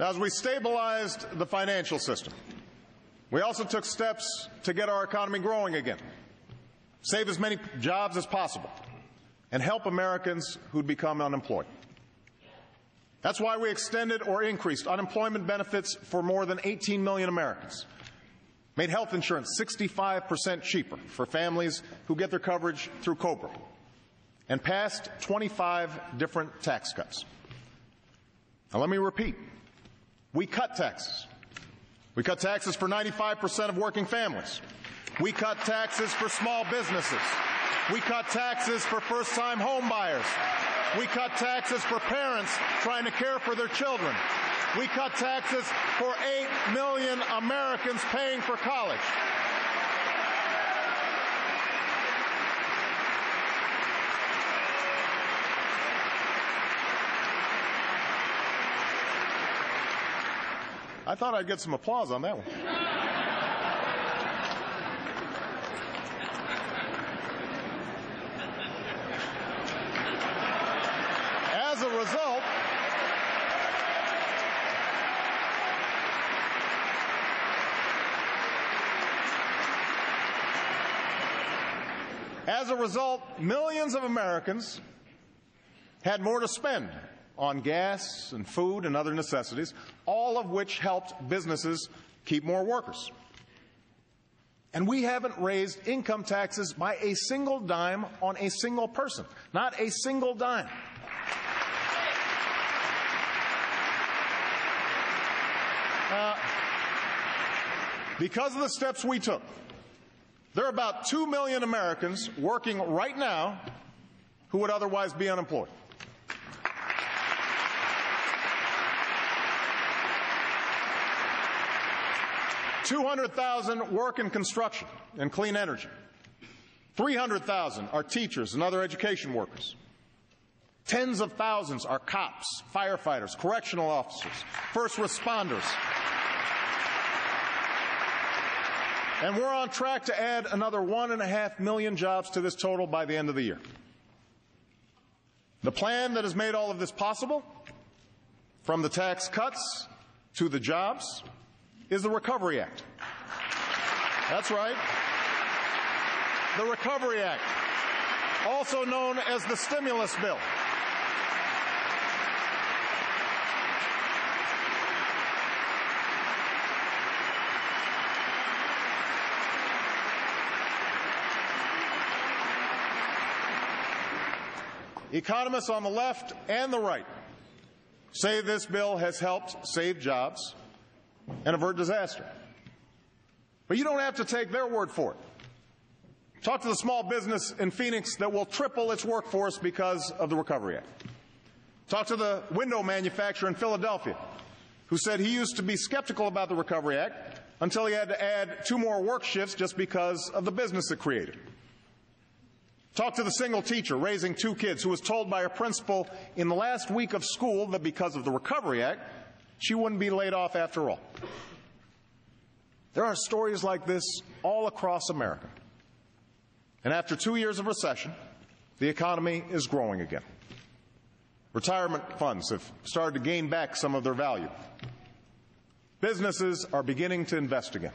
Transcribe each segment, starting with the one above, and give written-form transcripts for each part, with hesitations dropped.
As we stabilized the financial system, we also took steps to get our economy growing again, save as many jobs as possible, and help Americans who'd become unemployed. That's why we extended or increased unemployment benefits for more than 18 million Americans, made health insurance 65% cheaper for families who get their coverage through COBRA, and passed 25 different tax cuts. Now let me repeat. We cut taxes. We cut taxes for 95% of working families. We cut taxes for small businesses. We cut taxes for first-time home buyers. We cut taxes for parents trying to care for their children. We cut taxes for 8 million Americans paying for college. I thought I'd get some applause on that one. As a result, millions of Americans had more to spend on gas and food and other necessities, all of which helped businesses keep more workers. And we haven't raised income taxes by a single dime on a single person. Not a single dime. Because of the steps we took, there are about 2 million Americans working right now who would otherwise be unemployed. $200,000 work in construction and clean energy. 300,000 are teachers and other education workers. Tens of thousands are cops, firefighters, correctional officers, first responders. And we're on track to add another 1.5 million jobs to this total by the end of the year. The plan that has made all of this possible, from the tax cuts to the jobs, is the Recovery Act. That's right. The Recovery Act, also known as the stimulus bill. Economists on the left and the right say this bill has helped save jobs and avert disaster. But you don't have to take their word for it. Talk to the small business in Phoenix that will triple its workforce because of the Recovery Act. Talk to the window manufacturer in Philadelphia who said he used to be skeptical about the Recovery Act until he had to add 2 more work shifts just because of the business it created. Talk to the single teacher raising 2 kids who was told by her principal in the last week of school that because of the Recovery Act, she wouldn't be laid off after all. There are stories like this all across America. And after 2 years of recession, the economy is growing again. Retirement funds have started to gain back some of their value. Businesses are beginning to invest again.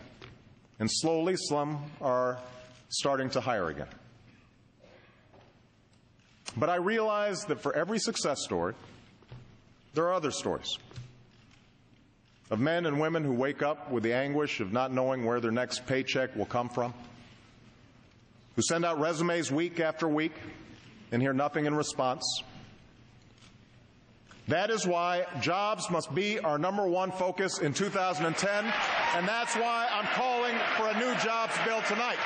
And slowly, some are starting to hire again. But I realize that for every success story, there are other stories of men and women who wake up with the anguish of not knowing where their next paycheck will come from, who send out resumes week after week and hear nothing in response. That is why jobs must be our #1 focus in 2010, and that's why I'm calling for a new jobs bill tonight.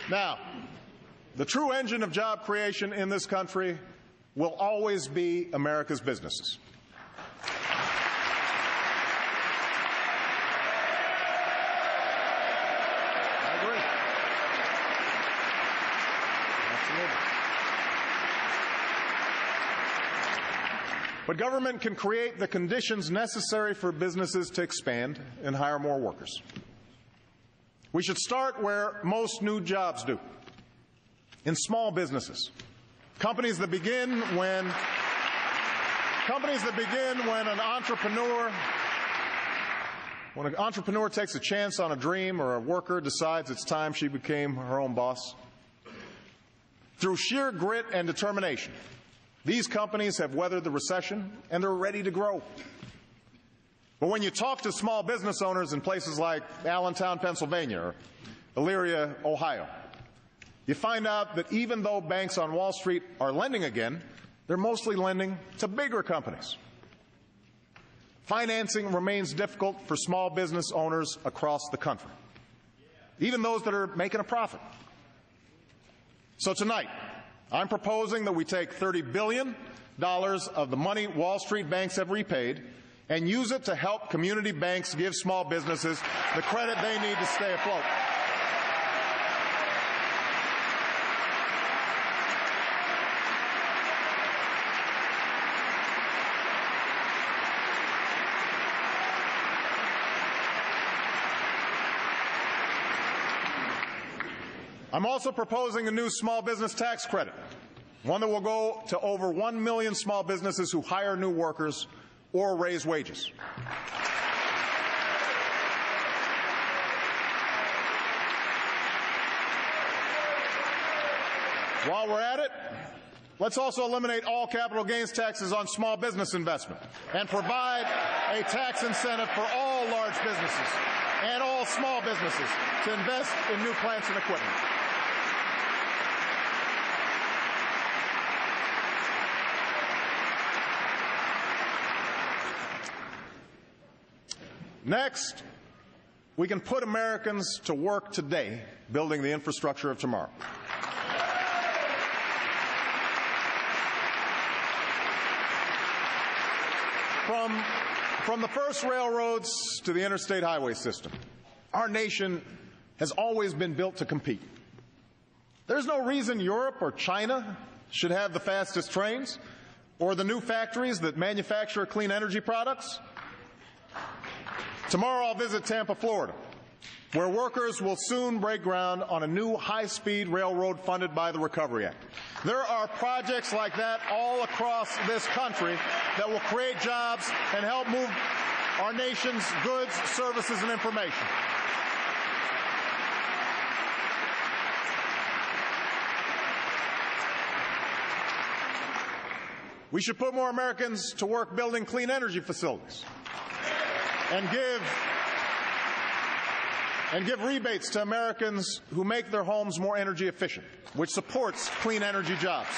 Now, the true engine of job creation in this country will always be America's businesses. I agree. Absolutely. But government can create the conditions necessary for businesses to expand and hire more workers. We should start where most new jobs do, in small businesses. Companies that begin when an entrepreneur takes a chance on a dream, or a worker decides it's time she became her own boss. Through sheer grit and determination, these companies have weathered the recession and they're ready to grow. But when you talk to small business owners in places like Allentown, Pennsylvania, or Elyria, Ohio, you find out that even though banks on Wall Street are lending again, they're mostly lending to bigger companies. Financing remains difficult for small business owners across the country, even those that are making a profit. So tonight, I'm proposing that we take $30 billion of the money Wall Street banks have repaid and use it to help community banks give small businesses the credit they need to stay afloat. I'm also proposing a new small business tax credit, one that will go to over 1 million small businesses who hire new workers or raise wages. While we're at it, let's also eliminate all capital gains taxes on small business investment and provide a tax incentive for all large businesses and all small businesses to invest in new plants and equipment. Next, we can put Americans to work today building the infrastructure of tomorrow. From the first railroads to the interstate highway system, our nation has always been built to compete. There's no reason Europe or China should have the fastest trains or the new factories that manufacture clean energy products. Tomorrow I'll visit Tampa, Florida, where workers will soon break ground on a new high-speed railroad funded by the Recovery Act. There are projects like that all across this country that will create jobs and help move our nation's goods, services, and information. We should put more Americans to work building clean energy facilities and give rebates to Americans who make their homes more energy efficient, which supports clean energy jobs.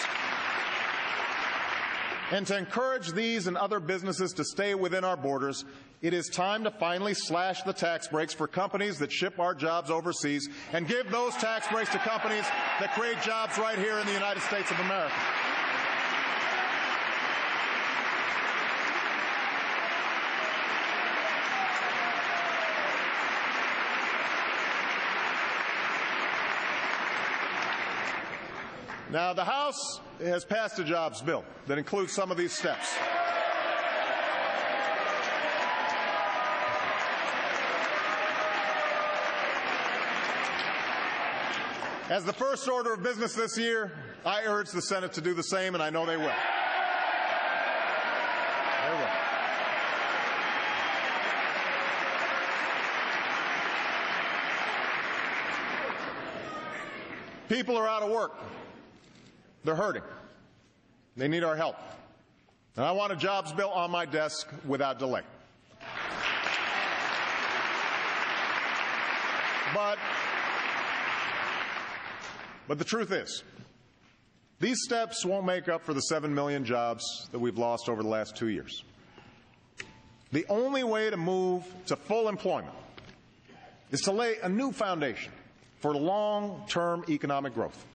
And to encourage these and other businesses to stay within our borders, it is time to finally slash the tax breaks for companies that ship our jobs overseas and give those tax breaks to companies that create jobs right here in the United States of America. Now, the House has passed a jobs bill that includes some of these steps. As the first order of business this year, I urge the Senate to do the same, and I know they will. They will. People are out of work. They're hurting. They need our help. And I want a jobs bill on my desk without delay. But the truth is, these steps won't make up for the 7 million jobs that we've lost over the last 2 years. The only way to move to full employment is to lay a new foundation for long-term economic growth.